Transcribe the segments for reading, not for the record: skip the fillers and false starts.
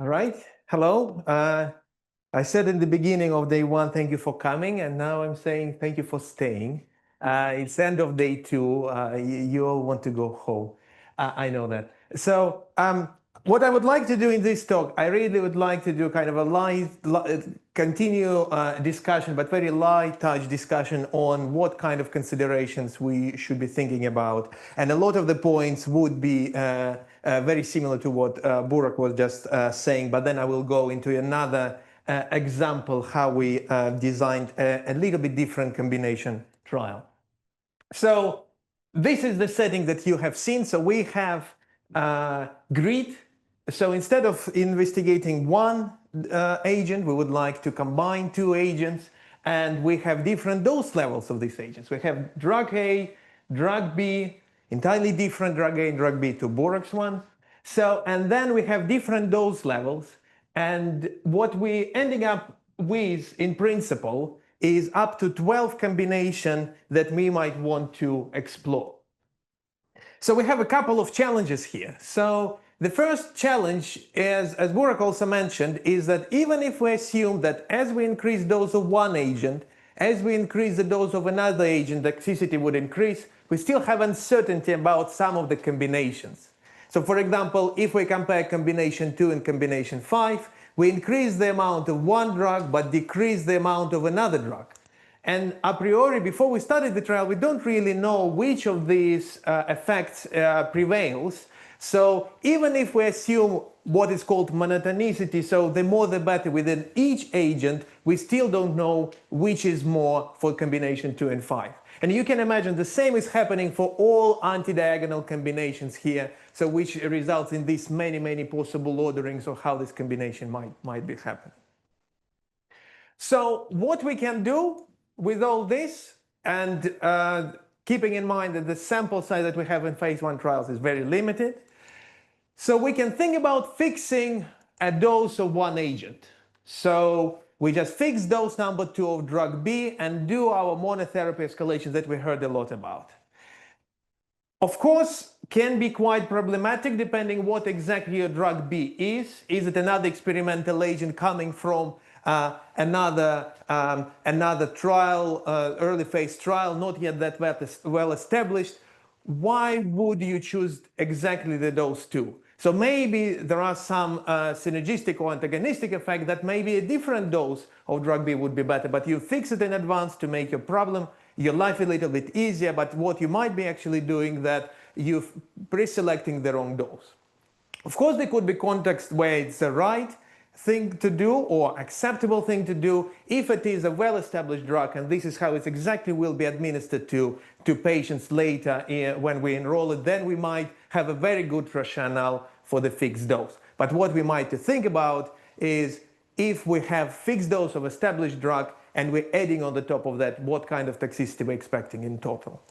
All right. Hello. I said in the beginning of day one, thank you for coming. And now I'm saying thank you for staying. It's end of day two. You all want to go home. I know that. So what I would like to do in this talk, I really would like to do kind of a continue discussion, but very light touch discussion on what kind of considerations we should be thinking about. And a lot of the points would be very similar to what Burak was just saying, but then I will go into another example how we designed a little bit different combination trial. So this is the setting that you have seen. So we have grid. So instead of investigating one agent, we would like to combine two agents, and we have different dose levels of these agents. We have drug A, drug B, entirely different drug A and drug B to Burak's one. So, and then we have different dose levels, and what we ending up with in principle is up to 12 combinations that we might want to explore. So we have a couple of challenges here. So the first challenge is, as Burak also mentioned, is that even if we assume that as we increase dose of one agent, as we increase the dose of another agent, the toxicity would increase, we still have uncertainty about some of the combinations. So for example, if we compare combination 2 and combination 5, we increase the amount of one drug but decrease the amount of another drug. And a priori, before we started the trial, we don't really know which of these effects prevails. So even if we assume what is called monotonicity, so the more the better within each agent, we still don't know which is more for combination 2 and 5. And you can imagine the same is happening for all anti-diagonal combinations here, so which results in these many possible orderings of how this combination might be happening. So what we can do with all this, and keeping in mind that the sample size that we have in phase 1 trials is very limited, so we can think about fixing a dose of one agent. So we just fix dose number 2 of drug B and do our monotherapy escalation that we heard a lot about. Of course, can be quite problematic depending what exactly your drug B is. Is it another experimental agent coming from another trial, early phase trial, not yet that well established? Why would you choose exactly the dose 2? So maybe there are some synergistic or antagonistic effect that maybe a different dose of drug B would be better, but you fix it in advance to make your life a little bit easier, but what you might be actually doing that you're pre-selecting the wrong dose. Of course, there could be context where it's the right thing to do or acceptable thing to do if it is a well-established drug, and this is how it exactly will be administered to patients later when we enroll it, then we might have a very good rationale for the fixed dose. But what we might think about is if we have fixed dose of established drug and we're adding on the top of that, what kind of toxicity we're expecting in total.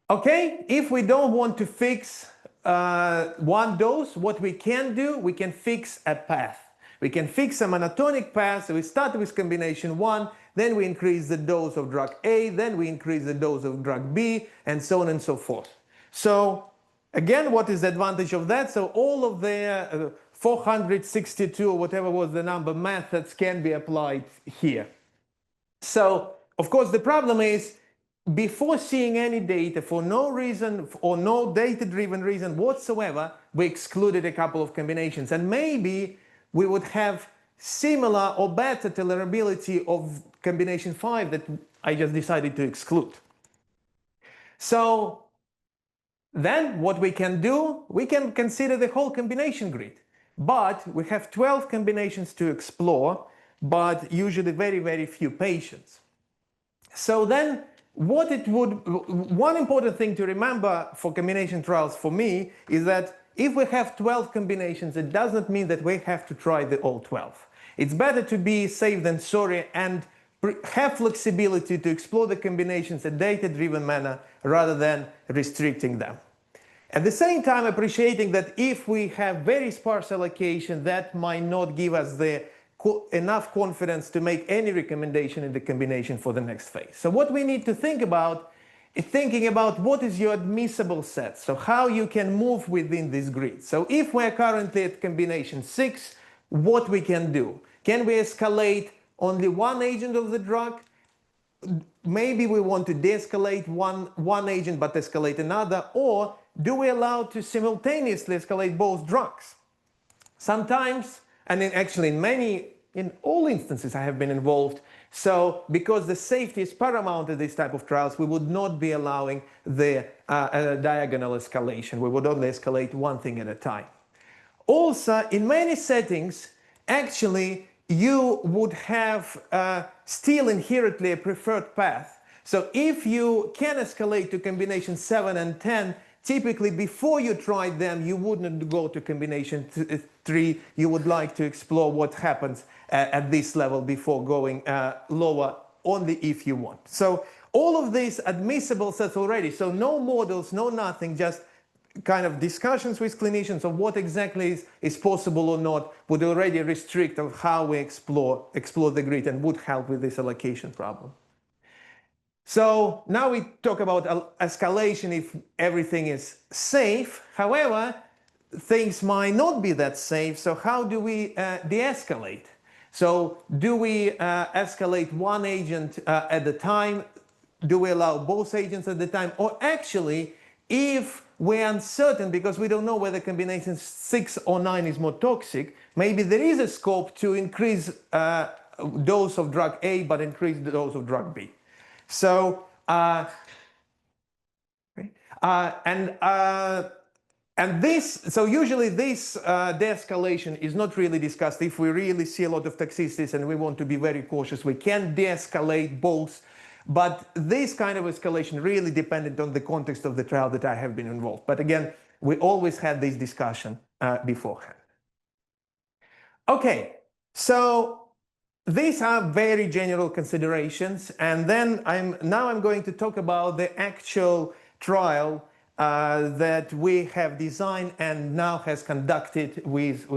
Okay, if we don't want to fix one dose, what we can do, we can fix a path. We can fix a monotonic path. So we start with combination 1, then we increase the dose of drug A, then we increase the dose of drug B, and so on and so forth. So again, what is the advantage of that? So all of the 462 or whatever was the number methods can be applied here. So of course the problem is, before seeing any data, for no reason or no data-driven reason whatsoever, we excluded a couple of combinations. And maybe we would have similar or better tolerability of combination 5 that I just decided to exclude. So then what we can do, we can consider the whole combination grid. But we have 12 combinations to explore, but usually very few patients. So then one important thing to remember for combination trials for me is that if we have 12 combinations, it does not mean that we have to try all 12. It's better to be safe than sorry and have flexibility to explore the combinations in a data-driven manner rather than restricting them. At the same time, appreciating that if we have very sparse allocation, that might not give us enough confidence to make any recommendation in the combination for the next phase. So what we need to think about thinking about what is your admissible set, so how you can move within this grid. So if we're currently at combination 6, what we can do? Can we escalate only one agent of the drug? Maybe we want to de-escalate one agent but escalate another, or do we allow to simultaneously escalate both drugs? Sometimes, and actually in all instances I have been involved, so because the safety is paramount in this type of trials, we would not be allowing the diagonal escalation. We would only escalate one thing at a time. Also, in many settings, actually, you would have still inherently a preferred path. So if you can escalate to combination 7 and 10, typically before you tried them, you wouldn't go to combination 3. You would like to explore what happens at this level before going lower, only if you want. So all of these admissible sets already. So no models, no nothing, just kind of discussions with clinicians of what exactly is possible or not would already restrict of how we explore the grid and would help with this allocation problem. So now we talk about escalation if everything is safe. However, things might not be that safe. So how do we de-escalate? So do we escalate one agent at a time? Do we allow both agents at the time? Or actually, if we're uncertain because we don't know whether combination 6 or 9 is more toxic, maybe there is a scope to increase dose of drug A but increase the dose of drug B. So so usually this de-escalation is not really discussed. If we really see a lot of toxicities and we want to be very cautious, we can de-escalate both. But this kind of escalation really depended on the context of the trial that I have been involved. But again, we always had this discussion beforehand. Okay, so these are very general considerations, and then now I'm going to talk about the actual trial that we have designed and now has conducted with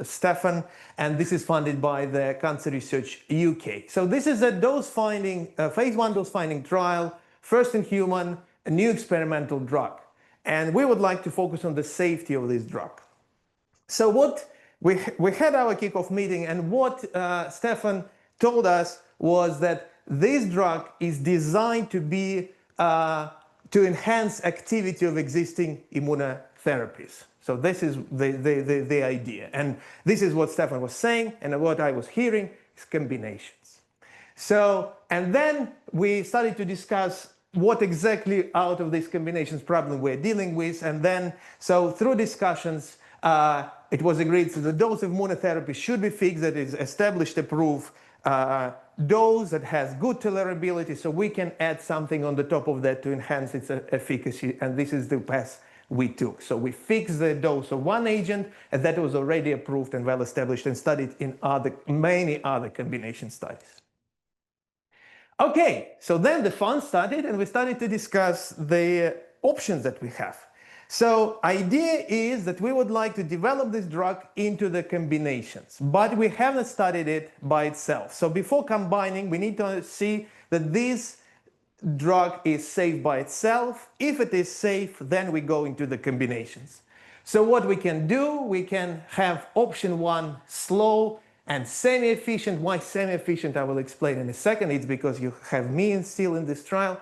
Stefan, and this is funded by the Cancer Research UK. So this is a dose-finding, phase 1 dose-finding trial, first in human, a new experimental drug. And we would like to focus on the safety of this drug. So what we had our kickoff meeting, and what Stefan told us was that this drug is designed to be to enhance activity of existing immunotherapies. So this is the idea, and this is what Stefan was saying, and what I was hearing is combinations. So, and then we started to discuss what exactly out of these combinations problem we're dealing with, and then so through discussions it was agreed that the dose of immunotherapy should be fixed, that is established, approved dose that has good tolerability, so we can add something on the top of that to enhance its efficacy, and this is the path we took. So we fixed the dose of one agent, and that was already approved and well established and studied in many other combination studies. Okay, so then the fun started, and we started to discuss the options that we have. So idea is that we would like to develop this drug into the combinations, but we haven't studied it by itself. So before combining, we need to see that this drug is safe by itself. If it is safe, then we go into the combinations. So what we can do, we can have option 1, slow and semi-efficient. Why semi-efficient, I will explain in a second. It's because you have me still in this trial.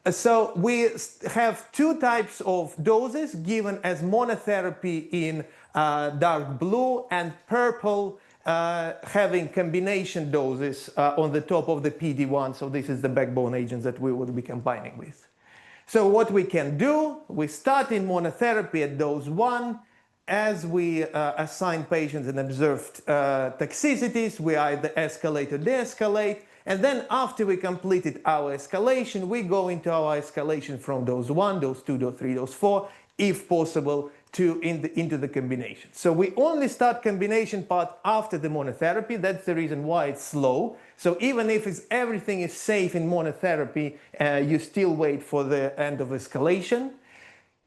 So we have 2 types of doses given as monotherapy in dark blue, and purple having combination doses on the top of the PD-1. So this is the backbone agents that we will be combining with. So what we can do, we start in monotherapy at dose 1. As we assign patients and observed toxicities, we either escalate or de-escalate. And then after we completed our escalation, we go into our escalation from dose 1, dose 2, dose 3, dose 4, if possible, into the combination. So we only start combination part after the monotherapy. That's the reason why it's slow. So even if everything is safe in monotherapy, you still wait for the end of escalation.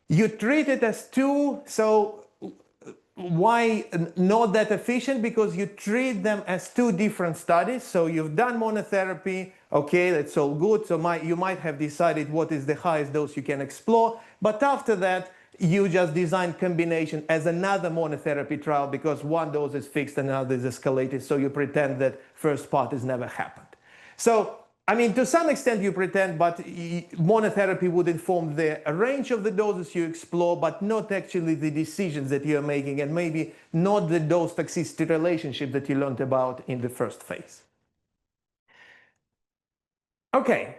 You treat it as 2, so why not that efficient? Because you treat them as 2 different studies. So you've done monotherapy Okay, that's all good. So you might have decided what is the highest dose you can explore, but after that, you just design combination as another monotherapy trial because one dose is fixed and another is escalated. So you pretend that first part has never happened. So, I mean, to some extent you pretend, but monotherapy would inform the range of the doses you explore, but not actually the decisions that you're making, and maybe not the dose toxicity relationship that you learned about in the first phase. Okay.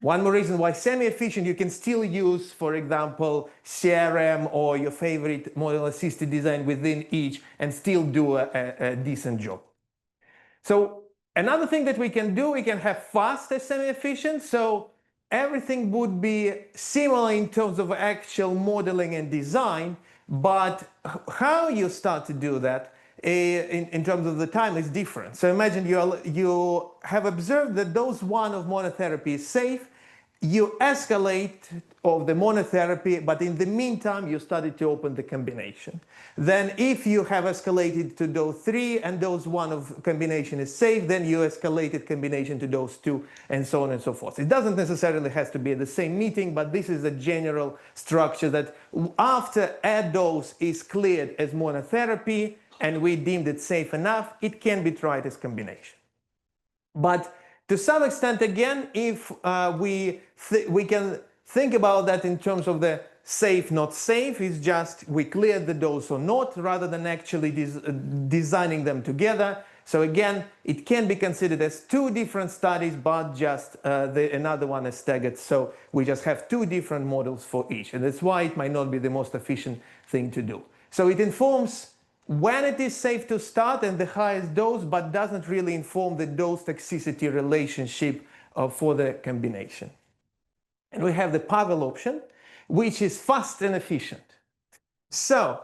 One more reason why semi-efficient, you can still use, for example, CRM or your favorite model-assisted design within each and still do a decent job. So another thing that we can do, we can have fast as semi-efficient. So everything would be similar in terms of actual modeling and design, but how you start to do that in terms of the time is different. So imagine you have observed that dose 1 of monotherapy is safe. You escalate of the monotherapy, but in the meantime, you started to open the combination. Then if you have escalated to dose 3 and dose 1 of combination is safe, then you escalated combination to dose 2 and so on and so forth. It doesn't necessarily have to be at the same meeting, but this is a general structure that after a dose is cleared as monotherapy and we deemed it safe enough, it can be tried as combination. But to some extent, again, if we can think about that in terms of the safe, not safe, it's just we cleared the dose or not, rather than actually designing them together. So again, it can be considered as two different studies, but just another one is staggered. So we just have two different models for each. And that's why it might not be the most efficient thing to do. So it informs when it is safe to start and the highest dose, but doesn't really inform the dose toxicity relationship for the combination. And we have the Pavel option, which is fast and efficient. So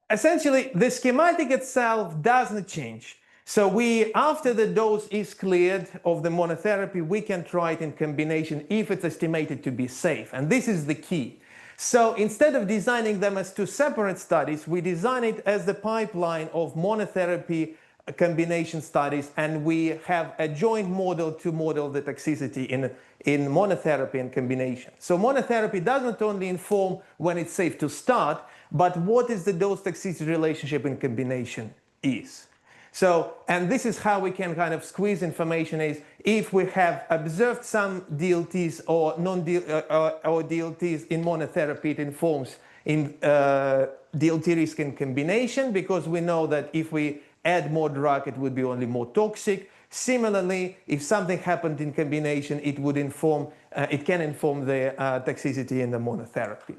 essentially, the schematic itself doesn't change. So after the dose is cleared of the monotherapy, we can try it in combination if it's estimated to be safe. And this is the key. So instead of designing them as two separate studies, we design it as the pipeline of monotherapy combination studies, and we have a joint model to model the toxicity in monotherapy and combination. So monotherapy does not only inform when it's safe to start, but what is the dose toxicity relationship in combination is. So, and this is how we can kind of squeeze information is if we have observed some DLTs or or DLTs in monotherapy, it informs in DLT risk in combination, because we know that if we add more drug, it would be only more toxic. Similarly, if something happened in combination, it would inform, it can inform the toxicity in the monotherapy.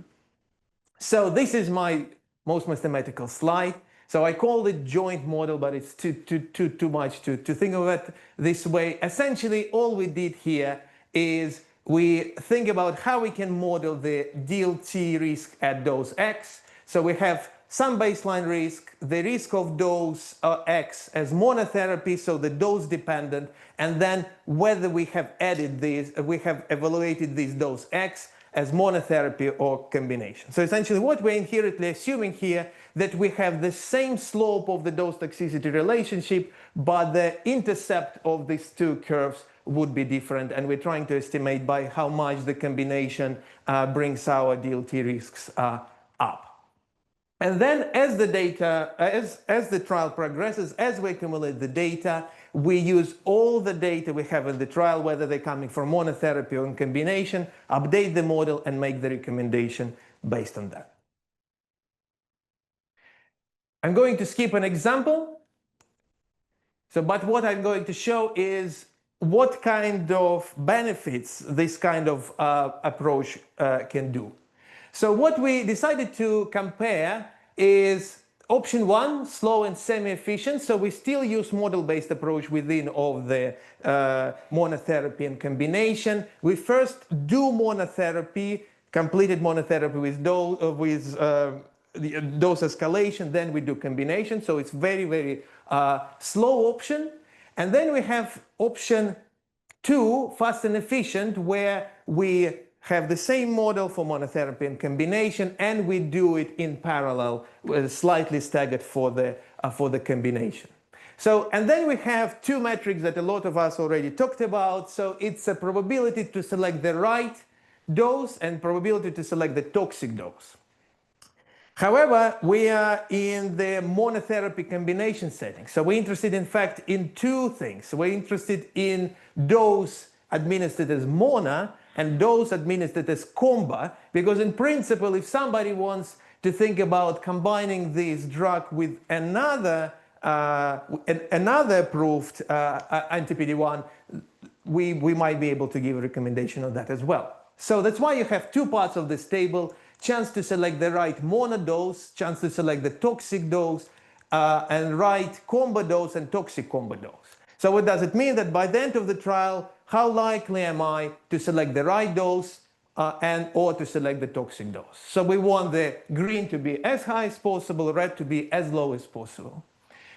So this is my most mathematical slide. So I call it joint model, but it's too much to think of it this way. Essentially, all we did here is we think about how we can model the DLT risk at dose X. So we have some baseline risk, the risk of dose X as monotherapy, so the dose dependent, and then whether we have added these, we have evaluated this dose X as monotherapy or combination. So essentially what we're inherently assuming here that we have the same slope of the dose toxicity relationship, but the intercept of these two curves would be different, and we're trying to estimate by how much the combination brings our DLT risks up. And then as the data, as the trial progresses, as we accumulate the data, we use all the data we have in the trial, whether they're coming from monotherapy or in combination, update the model and make the recommendation based on that. I'm going to skip an example. So, but what I'm going to show is what kind of benefits this kind of approach can do. So what we decided to compare is option 1, slow and semi-efficient. So we still use model-based approach within of the monotherapy and combination. We first do monotherapy, completed monotherapy with dose escalation, then we do combination. So it's very, very slow option. And then we have option 2, fast and efficient, where we have the same model for monotherapy and combination, and we do it in parallel, slightly staggered for the combination. So, and then we have two metrics that a lot of us already talked about. So it's a probability to select the right dose and probability to select the toxic dose. However, we are in the monotherapy combination setting. So we're interested, in fact, in two things. We're interested in dose administered as mono and dose administered as combo, because in principle, if somebody wants to think about combining this drug with another approved anti-PD-1, we might be able to give a recommendation on that as well. So that's why you have two parts of this table: chance to select the right mono dose, chance to select the toxic dose, and right combo dose and toxic combo dose. So what does it mean? That by the end of the trial, how likely am I to select the right dose or to select the toxic dose? So we want the green to be as high as possible, red to be as low as possible.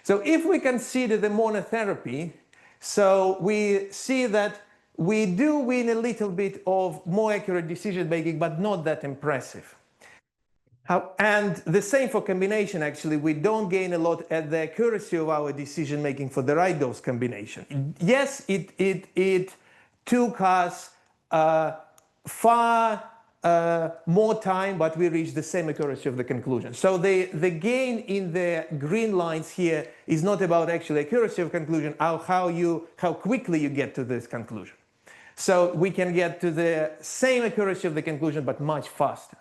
So if we consider the monotherapy, so we see that we do win a little bit of more accurate decision making, but not that impressive. And the same for combination, actually. We don't gain a lot at the accuracy of our decision making for the right dose combination. Yes, it took us far more time, but we reached the same accuracy of the conclusion. So the gain in the green lines here is not about actually accuracy of conclusion, how quickly you get to this conclusion. So we can get to the same accuracy of the conclusion, but much faster.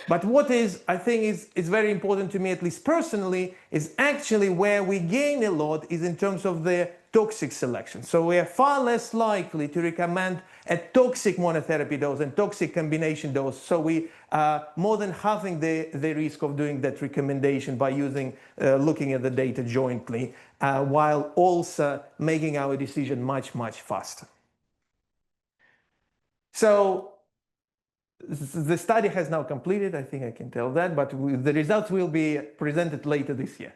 But what I think is very important to me, at least personally, is actually where we gain a lot is in terms of the toxic selection. So we are far less likely to recommend a toxic monotherapy dose and toxic combination dose. So we are more than halving the risk of doing that recommendation by looking at the data jointly, while also making our decision much, much faster. So the study has now completed, I think I can tell that, but the results will be presented later this year.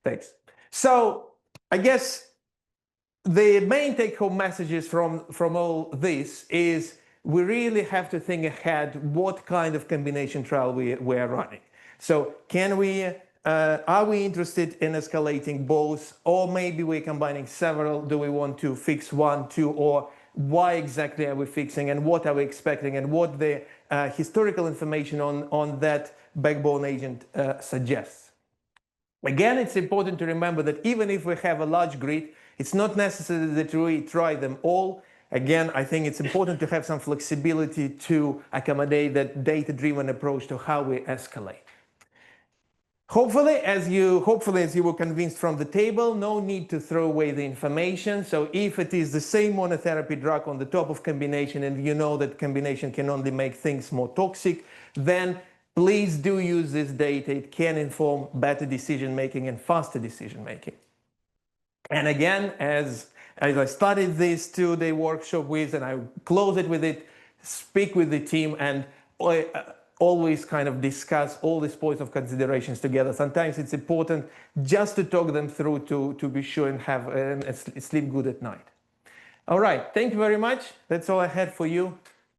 Thanks. So I guess the main take-home messages from all this is we really have to think ahead what kind of combination trial we are running. So are we interested in escalating both, or maybe we're combining several? Do we want to fix one, two, or why exactly are we fixing, and what are we expecting, and what the historical information on that backbone agent suggests? Again, it's important to remember that even if we have a large grid, it's not necessary that we try them all. Again, I think it's important to have some flexibility to accommodate that data-driven approach to how we escalate. Hopefully, as you were convinced from the table, no need to throw away the information. So if it is the same monotherapy drug on the top of combination, and you know that combination can only make things more toxic, then please do use this data. It can inform better decision-making and faster decision-making. And again, as I started this two-day workshop with, and I close it with it, speak with the team and always kind of discuss all these points of considerations together. Sometimes it's important just to talk them through to be sure and have sleep good at night. All right, thank you very much. That's all I had for you.